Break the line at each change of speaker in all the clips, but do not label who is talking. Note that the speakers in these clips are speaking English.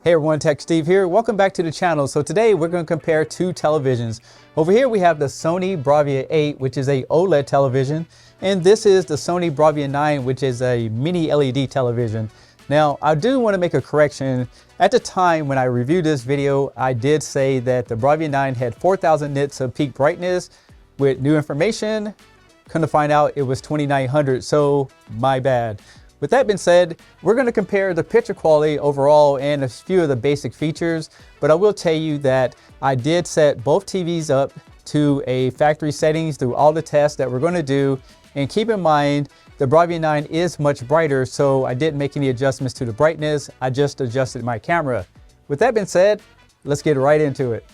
Hey everyone, Tech Steve here. Welcome back to the channel. So today we're going to compare two televisions. Over here we have the Sony Bravia 8, which is a OLED television, and this is the Sony Bravia 9, which is a mini LED television. Now, I do want to make a correction. At the time when I reviewed this video, I did say that the Bravia 9 had 4,000 nits of peak brightness. With new information, come to find out it was 2,900, so my bad. With that being said, we're going to compare the picture quality overall and a few of the basic features, but I will tell you that I did set both TVs up to a factory settings through all the tests that we're going to do. And keep in mind, the Bravia 9 is much brighter, so I didn't make any adjustments to the brightness. I just adjusted my camera. With that being said, let's get right into it.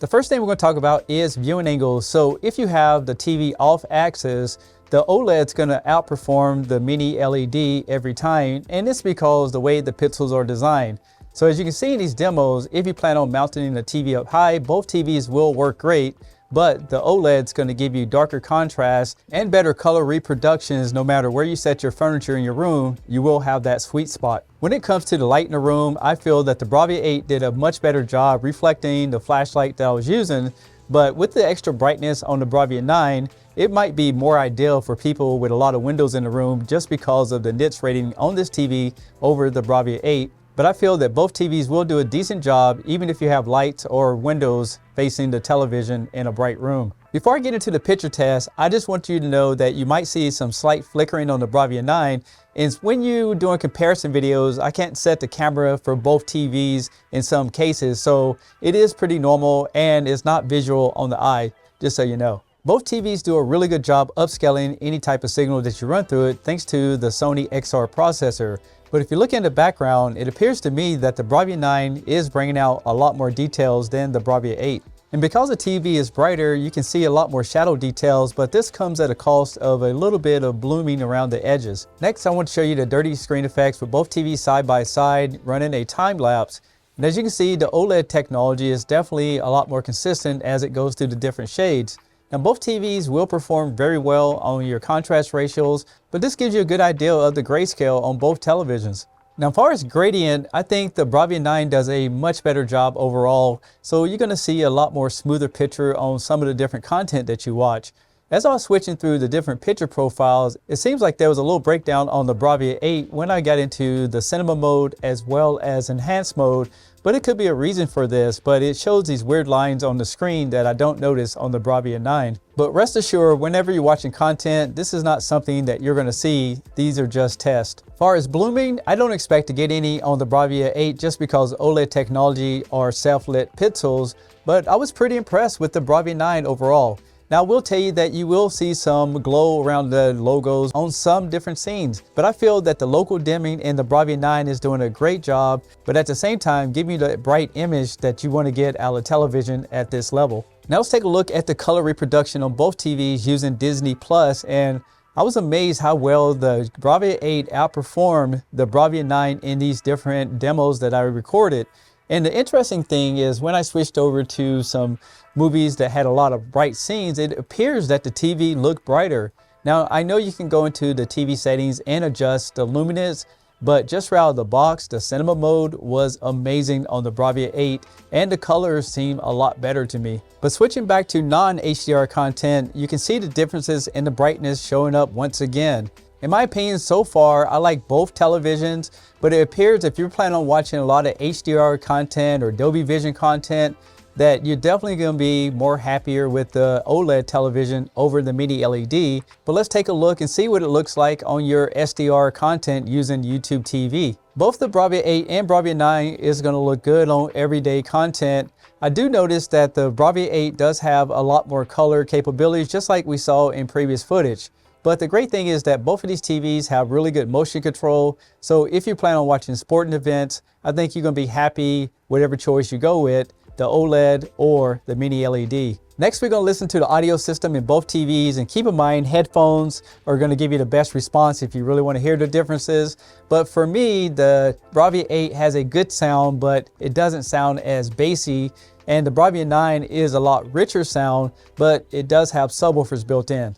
The first thing we're going to talk about is viewing angles. So if you have the TV off axis, the OLED's going to outperform the mini LED every time, and it's because the way the pixels are designed. So as you can see in these demos, if you plan on mounting the TV up high, both TVs will work great, but the OLED's going to give you darker contrast and better color reproductions. No matter where you set your furniture in your room, you will have that sweet spot. When it comes to the light in the room, I feel that the Bravia 8 did a much better job reflecting the flashlight that I was using, but with the extra brightness on the Bravia 9, it might be more ideal for people with a lot of windows in the room just because of the nits rating on this TV over the Bravia 8. But I feel that both TVs will do a decent job even if you have lights or windows facing the television in a bright room. Before I get into the picture test, I just want you to know that you might see some slight flickering on the Bravia 9. And when you're doing comparison videos, I can't set the camera for both TVs in some cases. So it is pretty normal and it's not visual on the eye, just so you know. Both TVs do a really good job upscaling any type of signal that you run through it thanks to the Sony XR processor. But if you look in the background, it appears to me that the Bravia 9 is bringing out a lot more details than the Bravia 8. And because the TV is brighter, you can see a lot more shadow details, but this comes at a cost of a little bit of blooming around the edges. Next, I want to show you the dirty screen effects with both TVs side by side running a time lapse. And as you can see, the OLED technology is definitely a lot more consistent as it goes through the different shades. Now both TVs will perform very well on your contrast ratios, but this gives you a good idea of the grayscale on both televisions. Now as far as gradient, I think the Bravia 9 does a much better job overall, so you're going to see a lot more smoother picture on some of the different content that you watch. As I was switching through the different picture profiles, it seems like there was a little breakdown on the Bravia 8 when I got into the cinema mode as well as enhanced mode, but it could be a reason for this, but it shows these weird lines on the screen that I don't notice on the Bravia 9. But rest assured, whenever you're watching content, this is not something that you're going to see. These are just tests. As far as blooming, I don't expect to get any on the Bravia 8 just because OLED technology are self-lit pixels, but I was pretty impressed with the Bravia 9 overall. Now, I will tell you that you will see some glow around the logos on some different scenes, but I feel that the local dimming in the Bravia 9 is doing a great job, but at the same time, giving you the bright image that you want to get out of television at this level. Now let's take a look at the color reproduction on both TVs using Disney Plus, and I was amazed how well the Bravia 8 outperformed the Bravia 9 in these different demos that I recorded. And the interesting thing is when I switched over to some movies that had a lot of bright scenes, it appears that the TV looked brighter. Now, I know you can go into the TV settings and adjust the luminance, but just right out of the box, the cinema mode was amazing on the Bravia 8 and the colors seem a lot better to me. But switching back to non-HDR content, you can see the differences in the brightness showing up once again. In my opinion, so far, I like both televisions, but it appears if you're planning on watching a lot of HDR content or Dolby Vision content, that you're definitely going to be more happier with the OLED television over the mini LED. But let's take a look and see what it looks like on your SDR content using YouTube TV. Both the Bravia 8 and Bravia 9 is going to look good on everyday content. I do notice that the Bravia 8 does have a lot more color capabilities, just like we saw in previous footage. But the great thing is that both of these TVs have really good motion control. So if you plan on watching sporting events, I think you're going to be happy whatever choice you go with, the OLED or the mini LED. Next, we're going to listen to the audio system in both TVs, and keep in mind headphones are going to give you the best response if you really want to hear the differences. But for me, the Bravia 8 has a good sound, but it doesn't sound as bassy. And the Bravia 9 is a lot richer sound, but it does have subwoofers built in.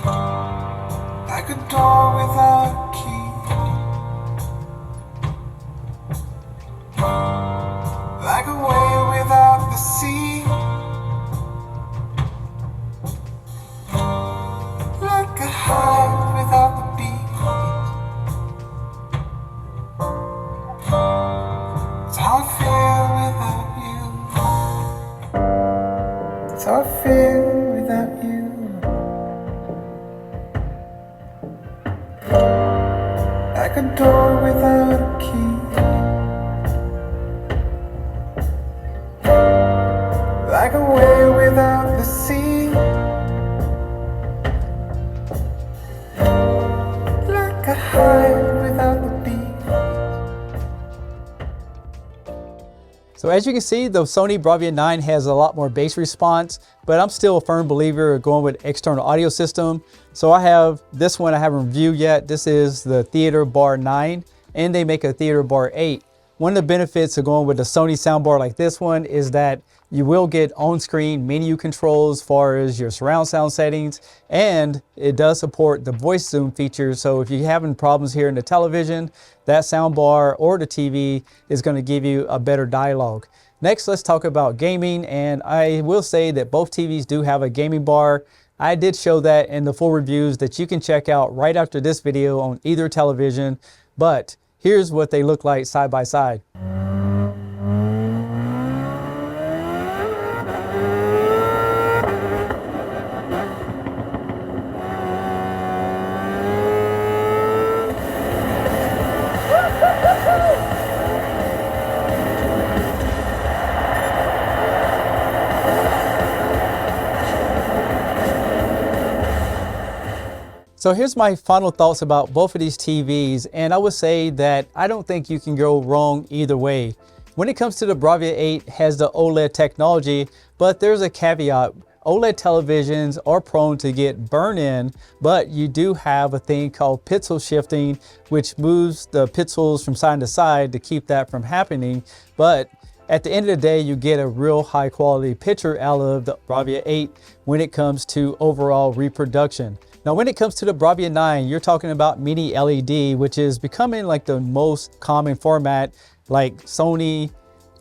Like a door without a key. So as you can see, the Sony Bravia 9 has a lot more bass response, but I'm still a firm believer of going with external audio system. So I have this one I haven't reviewed yet. This is the Theater Bar 9, and they make a Theater Bar 8. One of the benefits of going with a Sony soundbar like this one is that you will get on-screen menu controls as far as your surround sound settings, and it does support the voice zoom feature. So if you're having problems hearing the television, that soundbar or the TV is going to give you a better dialogue. Next, let's talk about gaming, and I will say that both TVs do have a gaming bar. I did show that in the full reviews that you can check out right after this video on either television, but here's what they look like side by side. So here's my final thoughts about both of these TVs, and I would say that I don't think you can go wrong either way. When it comes to the Bravia 8, has the OLED technology, but there's a caveat. OLED televisions are prone to get burn-in, but you do have a thing called pixel shifting, which moves the pixels from side to side to keep that from happening. But at the end of the day, you get a real high quality picture out of the Bravia 8 when it comes to overall reproduction. Now, when it comes to the Bravia 9, you're talking about mini LED, which is becoming like the most common format, like Sony,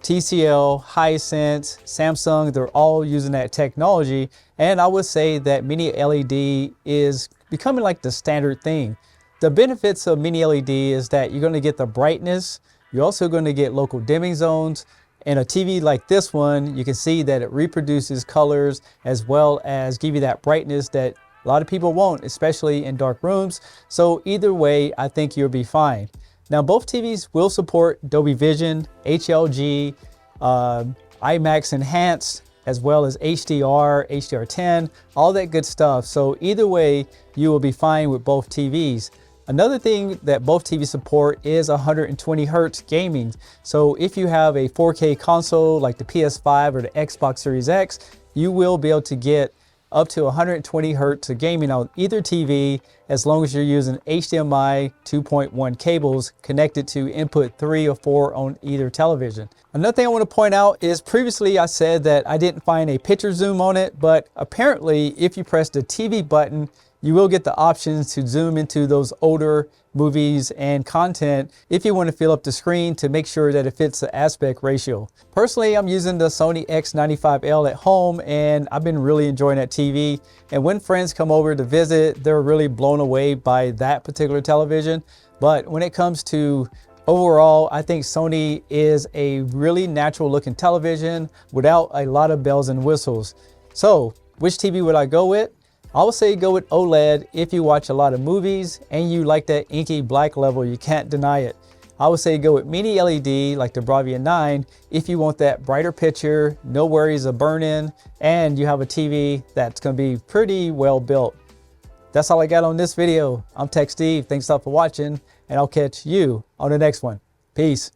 TCL, Hisense, Samsung, they're all using that technology. And I would say that mini LED is becoming like the standard thing. The benefits of mini LED is that you're going to get the brightness. You're also going to get local dimming zones. And a TV like this one, you can see that it reproduces colors as well as give you that brightness that a lot of people won't, especially in dark rooms. So either way, I think you'll be fine. Now, both TVs will support Dolby Vision, HLG, IMAX Enhanced, as well as HDR, HDR10, all that good stuff. So either way, you will be fine with both TVs. Another thing that both TVs support is 120 Hertz gaming. So if you have a 4K console like the PS5 or the Xbox Series X, you will be able to get up to 120 Hertz of gaming on either TV, as long as you're using HDMI 2.1 cables connected to input 3 or 4 on either television. Another thing I want to point out is previously I said that I didn't find a picture zoom on it, but apparently if you press the TV button, you will get the options to zoom into those older movies and content if you want to fill up the screen to make sure that it fits the aspect ratio. Personally, I'm using the Sony X95L at home, and I've been really enjoying that TV. And when friends come over to visit, they're really blown away by that particular television. But when it comes to overall, I think Sony is a really natural looking television without a lot of bells and whistles. So which TV would I go with? I would say go with OLED if you watch a lot of movies and you like that inky black level, you can't deny it. I would say go with mini LED like the Bravia 9 if you want that brighter picture, no worries of burn-in, and you have a TV that's going to be pretty well built. That's all I got on this video. I'm Tech Steve. Thanks a lot for watching, and I'll catch you on the next one. Peace.